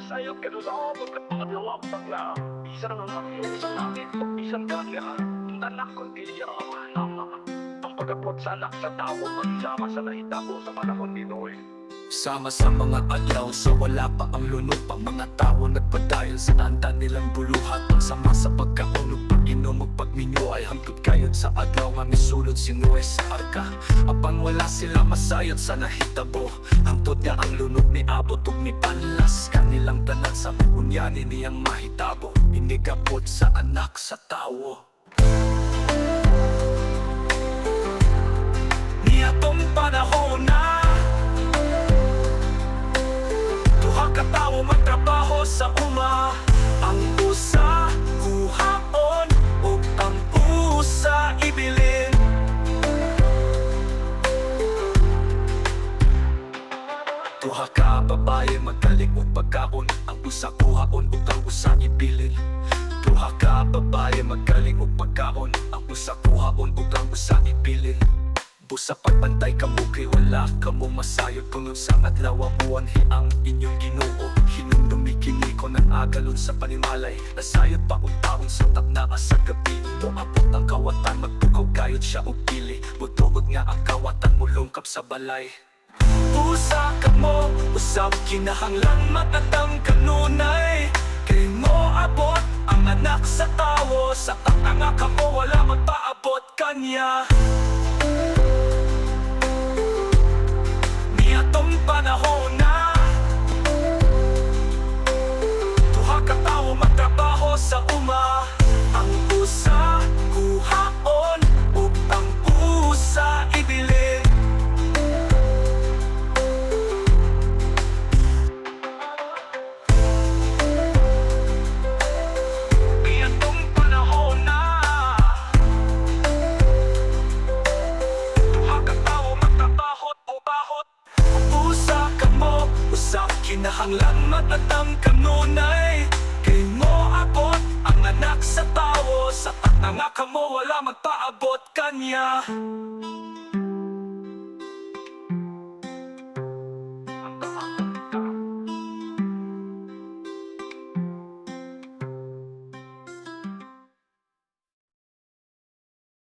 sa'yo, kinulong Pagkakalawa ko pagla Isang isang langit, isang kanya Tanak kong iyak Ang pagkapot salak sa tao Magsama sa nahitabo sa panahon ni Noe. Sama sa mga adlaw sa wala pa ang lunok pa mga tao nagpadayon sa anda nilang buluhat. Ang sama sa pagkaunog, pag-inom ug pagminyo ay hangtod kayod sa adlaw nga misulod si Noe sa arka. Apang wala sila masayod sa nahitabo, hangtod niya ang lunok ni abot ug ni panlas kanilang tanan sa bunyani niyang mahitabo. Inigapot sa anak sa tawo. Niatong panahon na katawo magtrabaho sa uma. Ang usa kuhaon ug ang usa ibilin. Duha ka babae magkalig og pagkaon. Ang usa kuhaon ug ang usa ibilin. Duha ka babae magkalig og pagkaon. Ang usa kuhaon ug ang usa ibilin. Busa pagpantay kamo kay wala kamo masayod kung sa adlaw buwan ang inyong Ginoo. Hinumdumi kini ko ng agalon sa panimalay. Nasayod pa og taon sa takna sa gabi. Moabot ang kawatan magpukaw gayod siya og pili. Butugod nga ang kawatan mulungkap sa balay. Usa ka mo, usab kinahanglan matatang kanunay. Kay mo abot ang anak sa tawo. Sa takna nga kamo wala magpaabot kanya. Niatong panahon na duha ka tawo magtrabaho sa uma. Ang usa kuhaon ug ang usa ibilin. Niatong panahon na duha ka tawo magtrabaho o bahot. Usa ka mo, usap kinahanglan matatang kanunay. Kay mo abot ang anak sa tawo. Sa takna nga kamo wala magpaabot kanya.